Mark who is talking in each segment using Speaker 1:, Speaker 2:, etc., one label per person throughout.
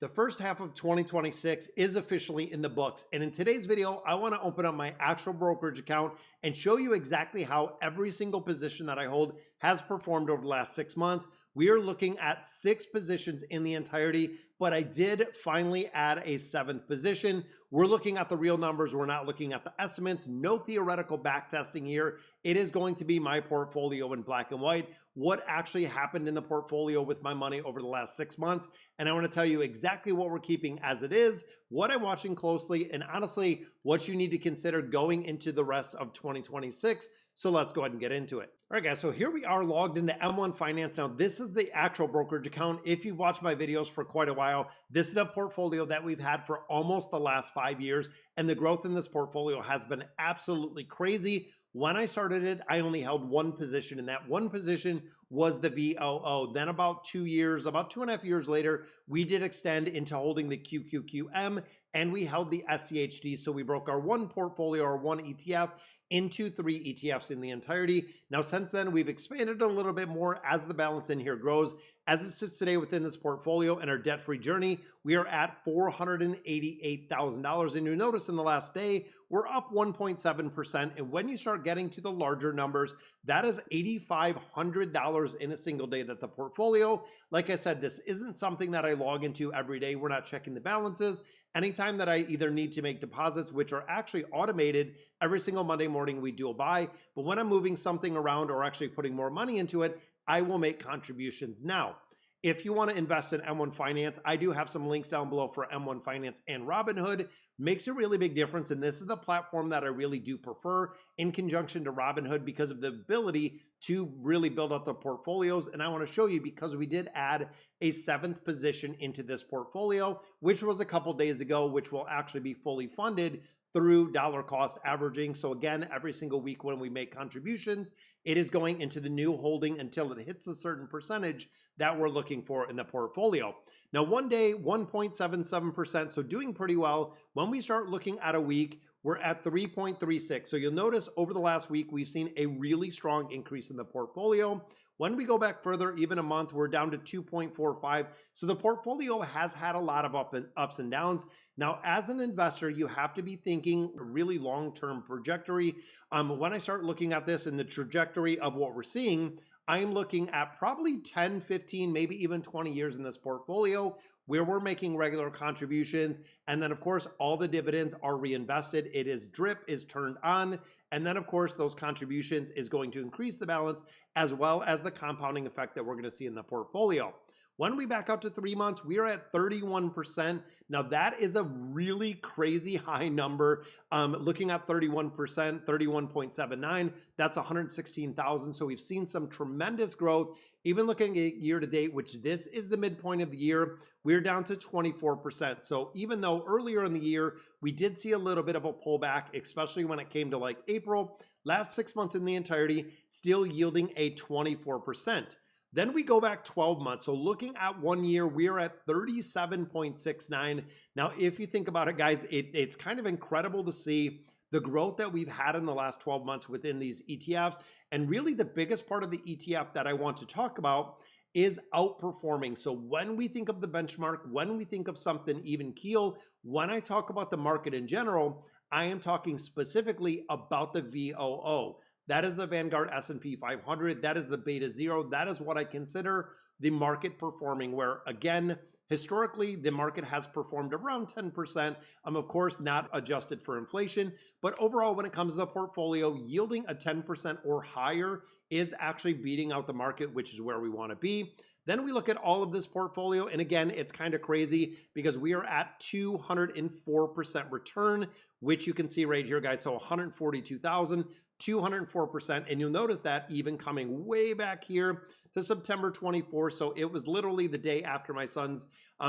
Speaker 1: The first half of 2026 is officially in the books, and in today's video, I want to open up my actual brokerage account and show you exactly how every single position that I hold has performed over the last 6 months. We are looking at 6 positions in the entirety, but I did finally add a 7th position. We're looking at the real numbers. We're not looking at the estimates. No theoretical backtesting here. It is going to be my portfolio in black and white, what actually happened in the portfolio with my money over the last 6 months. And I want to tell you exactly what we're keeping as it is, what I'm watching closely, and honestly, what you need to consider going into the rest of 2026. So let's go ahead and get into it. All right, guys, so here we are logged into M1 Finance. Now, this is the actual brokerage account. If you've watched my videos for quite a while, this is a portfolio that we've had for almost the last 5 years, and the growth in this portfolio has been absolutely crazy. When I started it, I only held one position, and that one position was the VOO. Then about 2 years, about 2.5 years later, we did extend into holding the QQQM, and we held the SCHD. So we broke our one portfolio, our one ETF, into 3 ETFs in the entirety. Now, since then, we've expanded a little bit more as the balance in here grows. As it sits today within this portfolio and our debt-free journey, we are at $488,000. And you'll notice in the last day, we're up 1.7%. And when you start getting to the larger numbers, that is $8,500 in a single day that the portfolio, like I said, this isn't something that I log into every day. We're not checking the balances. Anytime that I either need to make deposits, which are actually automated, every single Monday morning we do a buy. But when I'm moving something around or actually putting more money into it, I will make contributions. Now, if you want to invest in M1 Finance, I do have some links down below for M1 Finance and Robinhood. Makes a really big difference, and this is the platform that I really do prefer in conjunction to Robinhood because of the ability to really build up the portfolios. And I want to show you because we did add a 7th position into this portfolio, which was a couple days ago, which will actually be fully funded through dollar cost averaging. So again, every single week when we make contributions, it is going into the new holding until it hits a certain percentage that we're looking for in the portfolio. Now, one day, 1.77%, so doing pretty well. When we start looking at a week, we're at 3.36. So you'll notice over the last week, we've seen a really strong increase in the portfolio. When we go back further, even a month, we're down to 2.45. So the portfolio has had a lot of ups and downs. Now, as an investor, you have to be thinking really long-term trajectory. When I start looking at this and the trajectory of what we're seeing, I'm looking at probably 10, 15, maybe even 20 years in this portfolio where we're making regular contributions. And then, of course, all the dividends are reinvested. It is drip is turned on. And then, of course, those contributions is going to increase the balance as well as the compounding effect that we're going to see in the portfolio. When we back out to 3 months, we are at 31%. Now, that is a really crazy high number. Looking at 31%, 31.79, that's 116,000. So we've seen some tremendous growth. Even looking at year to date, which this is the midpoint of the year, we're down to 24%. So even though earlier in the year, we did see a little bit of a pullback, especially when it came to like April, last 6 months in the entirety, still yielding a 24%. Then we go back 12 months. So looking at 1 year, we're at 37.69. Now, if you think about it, guys, it's kind of incredible to see the growth that we've had in the last 12 months within these ETFs. And really the biggest part of the ETF that I want to talk about is outperforming. So when we think of the benchmark, when we think of something even keel, when I talk about the market in general, I am talking specifically about the VOO. That is the Vanguard S&P 500. That is the Beta Zero. That is what I consider the market performing, where again, historically, the market has performed around 10%. Of course, not adjusted for inflation, but overall, when it comes to the portfolio, yielding a 10% or higher is actually beating out the market, which is where we want to be. Then we look at all of this portfolio, and again, it's kind of crazy because we are at 204% return, which you can see right here, guys. So 142,000. 204%. And you'll notice that even coming way back here to September 24th. So it was literally the day after my son's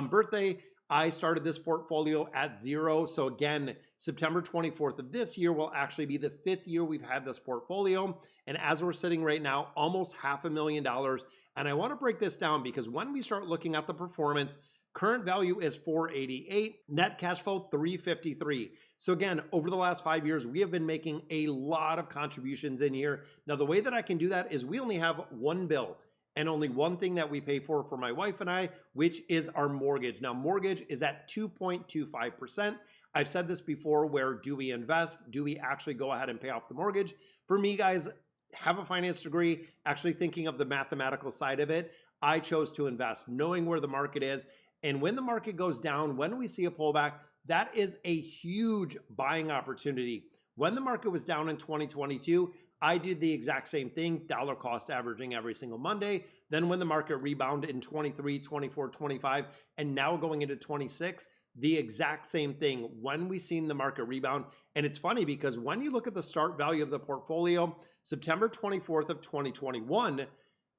Speaker 1: birthday. I started this portfolio at 0. So again, September 24th of this year will actually be the 5th year we've had this portfolio. And as we're sitting right now, almost $500,000. And I want to break this down because when we start looking at the performance, current value is 488, net cash flow 353. So again, over the last 5 years, we have been making a lot of contributions in here. Now, the way that I can do that is we only have one bill. and only one thing that we pay for my wife and I, which is our mortgage. Now, mortgage is at 2.25%. I've said this before, where do we invest? Do we actually go ahead and pay off the mortgage? For me, guys, have a finance degree, actually thinking of the mathematical side of it, I chose to invest, knowing where the market is. And when the market goes down, when we see a pullback, that is a huge buying opportunity. When the market was down in 2022, I did the exact same thing, dollar cost averaging every single Monday. Then when the market rebounded in 23, 24, 25, and now going into 26, the exact same thing when we seen the market rebound. And it's funny because when you look at the start value of the portfolio, September 24th of 2021,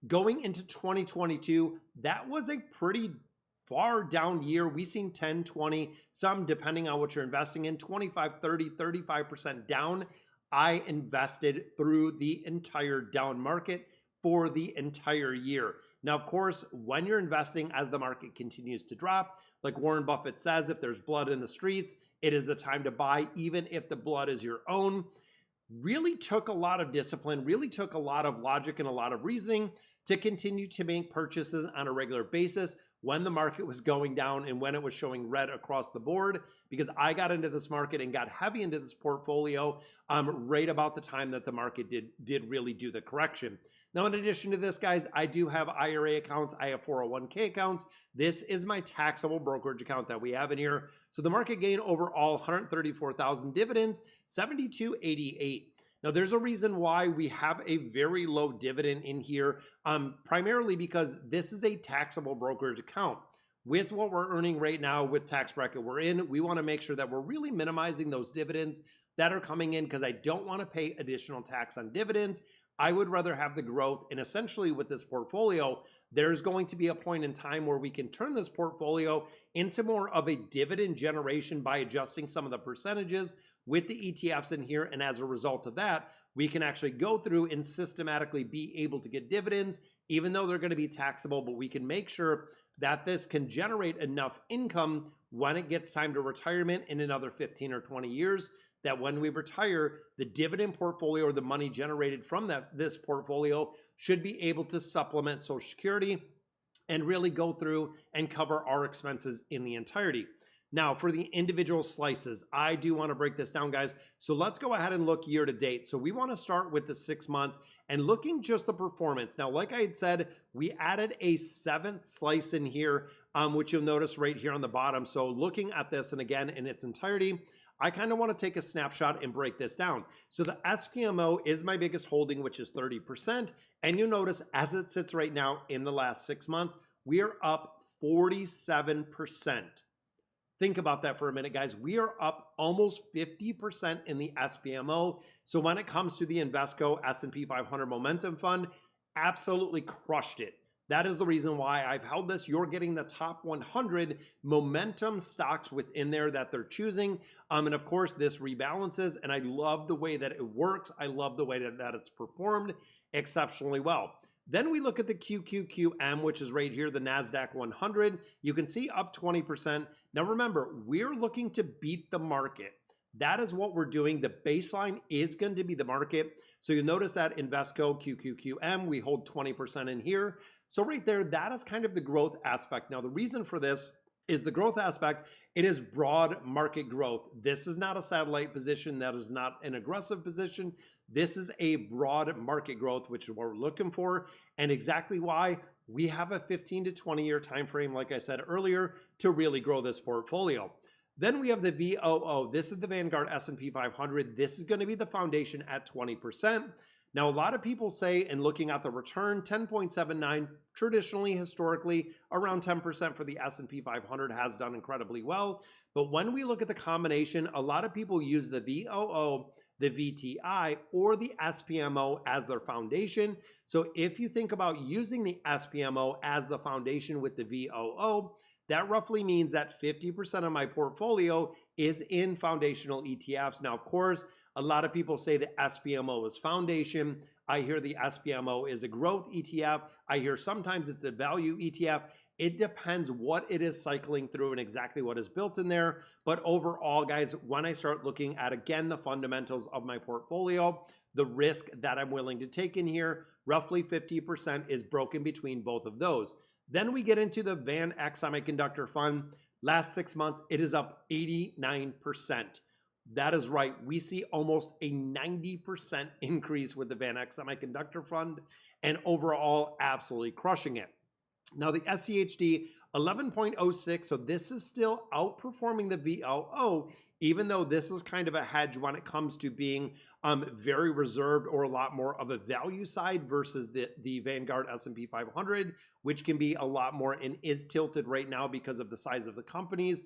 Speaker 1: going into 2022, that was a pretty far down year. We seen 10, 20, some depending on what you're investing in, 25, 30, 35% down. I invested through the entire down market for the entire year. Now, of course, when you're investing as the market continues to drop, like Warren Buffett says, if there's blood in the streets, it is the time to buy, even if the blood is your own. Really took a lot of discipline, really took a lot of logic and a lot of reasoning to continue to make purchases on a regular basis when the market was going down and when it was showing red across the board, because I got into this market and got heavy into this portfolio right about the time that the market did really do the correction. Now, in addition to this, guys, I do have IRA accounts. I have 401k accounts. This is my taxable brokerage account that we have in here. So the market gain overall, 134,000 dividends, 72.88. Now, there's a reason why we have a very low dividend in here, primarily because this is a taxable brokerage account. With what we're earning right now with tax bracket we're in, we want to make sure that we're really minimizing those dividends that are coming in, because I don't want to pay additional tax on dividends. I would rather have the growth. And essentially with this portfolio, there's going to be a point in time where we can turn this portfolio into more of a dividend generation by adjusting some of the percentages with the ETFs in here. And as a result of that, we can actually go through and systematically be able to get dividends, even though they're going to be taxable, but we can make sure that this can generate enough income when it gets time to retirement in another 15 or 20 years, that when we retire, the dividend portfolio or the money generated from this portfolio should be able to supplement Social Security and really go through and cover our expenses in the entirety. Now, for the individual slices, I do want to break this down, guys. So let's go ahead and look year to date. So we want to start with the 6 months and looking just the performance. Now, like I had said, we added a 7th slice in here, which you'll notice right here on the bottom. So looking at this, and again, in its entirety, I kind of want to take a snapshot and break this down. So the SPMO is my biggest holding, which is 30%. And you'll notice as it sits right now in the last 6 months, we are up 47%. Think about that for a minute, guys. We are up almost 50% in the SPMO. So when it comes to the Invesco S&P 500 Momentum Fund, absolutely crushed it. That is the reason why I've held this. You're getting the top 100 momentum stocks within there that they're choosing. And of course, this rebalances, and I love the way that it works. I love the way that it's performed exceptionally well. Then we look at the QQQM, which is right here, the NASDAQ 100. You can see up 20%. Now remember, we're looking to beat the market. That is what we're doing. The baseline is going to be the market. So you'll notice that Invesco QQQM, we hold 20% in here. So right there, that is kind of the growth aspect. Now, the reason for this is the growth aspect. It is broad market growth. This is not a satellite position. That is not an aggressive position. This is a broad market growth, which is what we're looking for, and exactly why we have a 15 to 20 year time frame, like I said earlier, to really grow this portfolio. Then we have the VOO. This is the Vanguard S&P 500. This is going to be the foundation at 20%. Now, a lot of people say, and looking at the return, 10.79, traditionally, historically, around 10% for the S&P 500 has done incredibly well. But when we look at the combination, a lot of people use the VOO, the VTI, or the SPMO as their foundation. So if you think about using the SPMO as the foundation with the VOO, that roughly means that 50% of my portfolio is in foundational ETFs. Now, of course, a lot of people say the SPMO is foundation. I hear the SPMO is a growth ETF. I hear sometimes it's a value ETF. It depends what it is cycling through and exactly what is built in there. But overall, guys, when I start looking at, again, the fundamentals of my portfolio, the risk that I'm willing to take in here. Roughly 50% is broken between both of those. Then we get into the Van Eck Semiconductor Fund. Last 6 months, it is up 89%. That is right. We see almost a 90% increase with the Van Eck Semiconductor Fund, and overall absolutely crushing it. Now the SCHD 11.06, so this is still outperforming the VOO, even though this is kind of a hedge when it comes to being very reserved or a lot more of a value side versus the Vanguard S&P 500, which can be a lot more and is tilted right now because of the size of the companies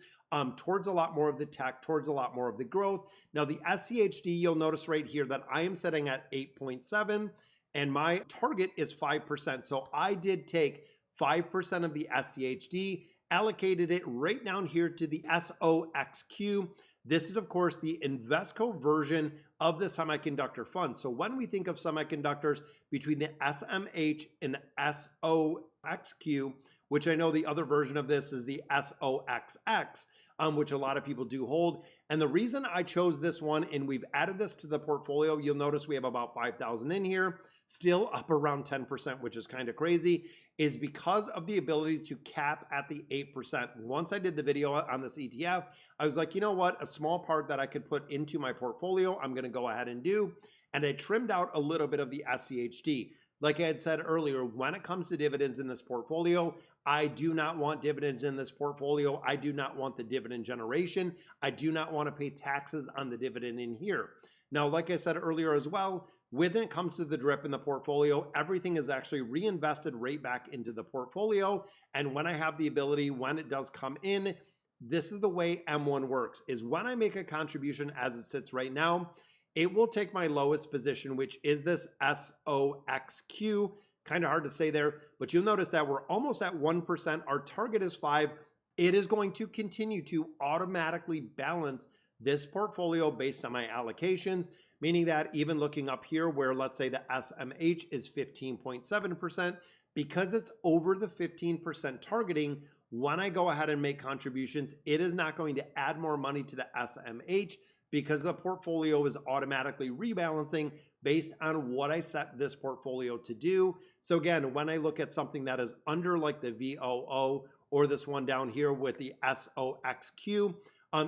Speaker 1: towards a lot more of the tech, towards a lot more of the growth. Now the SCHD, you'll notice right here that I am setting at 8.7 and my target is 5%. So I did take 5% of the SCHD, allocated it right down here to the SOXQ. This is, of course, the Invesco version of the semiconductor fund. So when we think of semiconductors between the SMH and the SOXQ, which I know the other version of this is the SOXX, which a lot of people do hold. And the reason I chose this one, and we've added this to the portfolio, you'll notice we have about 5,000 in here, still up around 10%, which is kind of crazy, is because of the ability to cap at the 8%. Once I did the video on this ETF, I was like, you know what, a small part that I could put into my portfolio, I'm gonna go ahead and do, and I trimmed out a little bit of the SCHD. Like I had said earlier, when it comes to dividends in this portfolio, I do not want dividends in this portfolio. I do not want the dividend generation. I do not want to pay taxes on the dividend in here. Now, like I said earlier as well, when it comes to the drip in the portfolio, everything is actually reinvested right back into the portfolio. And when I have the ability, when it does come in, this is the way M1 works, is when I make a contribution as it sits right now, it will take my lowest position, which is this SOXQ. Kind of hard to say there, but you'll notice that we're almost at 1%. Our target is 5. It is going to continue to automatically balance this portfolio based on my allocations, meaning that even looking up here where let's say the SMH is 15.7%, because it's over the 15% targeting, when I go ahead and make contributions, it is not going to add more money to the SMH because the portfolio is automatically rebalancing based on what I set this portfolio to do. So again, when I look at something that is under like the VOO or this one down here with the SOXQ,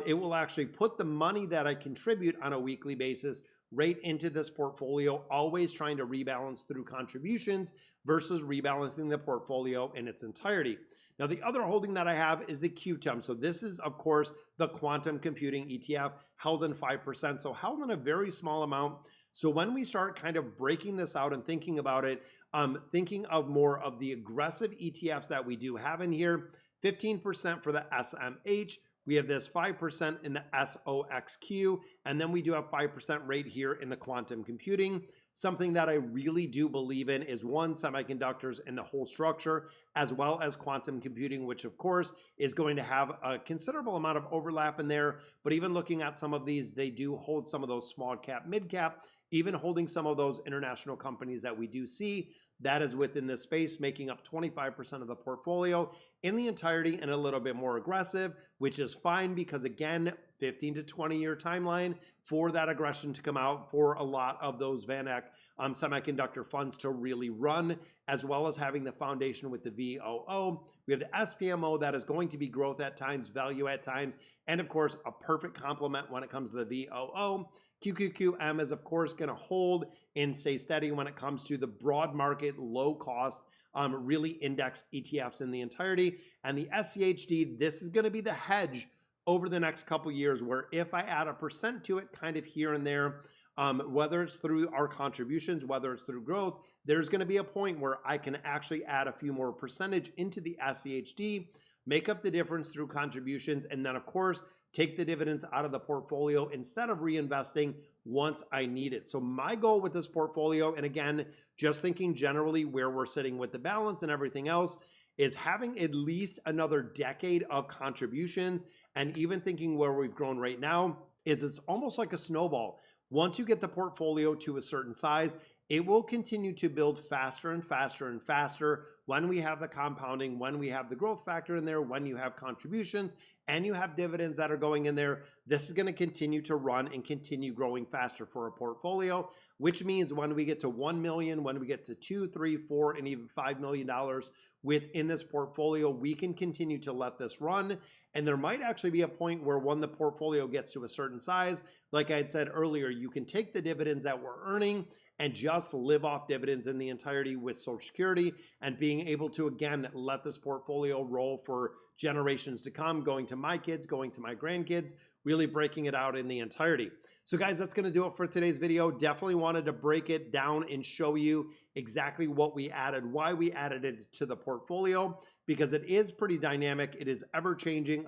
Speaker 1: it will actually put the money that I contribute on a weekly basis right into this portfolio, always trying to rebalance through contributions versus rebalancing the portfolio in its entirety. Now, the other holding that I have is the QTUM. So this is, of course, the quantum computing ETF held in 5%. So held in a very small amount. So when we start kind of breaking this out and thinking about it, thinking of more of the aggressive ETFs that we do have in here, 15% for the SMH, we have this 5% in the SOXQ, and then we do have 5% right here in the quantum computing. Something that I really do believe in is one, semiconductors and the whole structure, as well as quantum computing, which of course is going to have a considerable amount of overlap in there. But even looking at some of these, they do hold some of those small cap, mid cap, even holding some of those international companies that we do see. That is within this space, making up 25% of the portfolio in the entirety and a little bit more aggressive, which is fine because again, 15 to 20 year timeline for that aggression to come out, for a lot of those Van Eck semiconductor funds to really run, as well as having the foundation with the VOO. We have the SPMO that is going to be growth at times, value at times, and of course, a perfect complement when it comes to the VOO. QQQM is of course going to hold and stay steady when it comes to the broad market, low cost, really indexed ETFs in the entirety. And the SCHD, this is going to be the hedge over the next couple years, where if I add a percent to it kind of here and there, whether it's through our contributions, whether it's through growth, there's going to be a point where I can actually add a few more percentage into the SCHD, make up the difference through contributions, and then of course, take the dividends out of the portfolio instead of reinvesting once I need it. So my goal with this portfolio, and again, just thinking generally where we're sitting with the balance and everything else, is having at least another decade of contributions. And even thinking where we've grown right now is it's almost like a snowball. Once you get the portfolio to a certain size, it will continue to build faster and faster and faster when we have the compounding, when we have the growth factor in there, when you have contributions and you have dividends that are going in there. This is going to continue to run and continue growing faster for a portfolio. which means when we get to 1 million, when we get to 2, 3, 4, and even $5 million within this portfolio, we can continue to let this run. And there might actually be a point where when the portfolio gets to a certain size, like I had said earlier, you can take the dividends that we're earning and just live off dividends in the entirety with Social Security, and being able to, again, let this portfolio roll for generations to come, going to my kids, going to my grandkids, really breaking it out in the entirety. So guys, that's going to do it for today's video. Definitely wanted to break it down and show you exactly what we added, why we added it to the portfolio, because it is pretty dynamic. It is ever changing.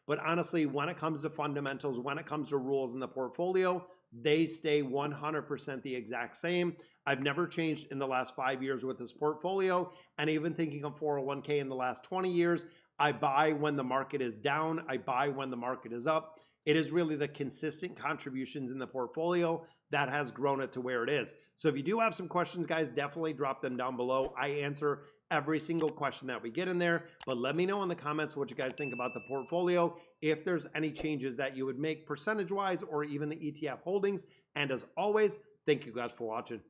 Speaker 1: But honestly, when it comes to fundamentals, when it comes to rules in the portfolio, they stay 100% the exact same. I've never changed in the last 5 years with this portfolio. And even thinking of 401k in the last 20 years, I buy when the market is down. I buy when the market is up. It is really the consistent contributions in the portfolio that has grown it to where it is. So if you do have some questions, guys, definitely drop them down below. I answer every single question that we get in there, but let me know in the comments what you guys think about the portfolio, if there's any changes that you would make percentage-wise or even the ETF holdings. And as always, thank you guys for watching.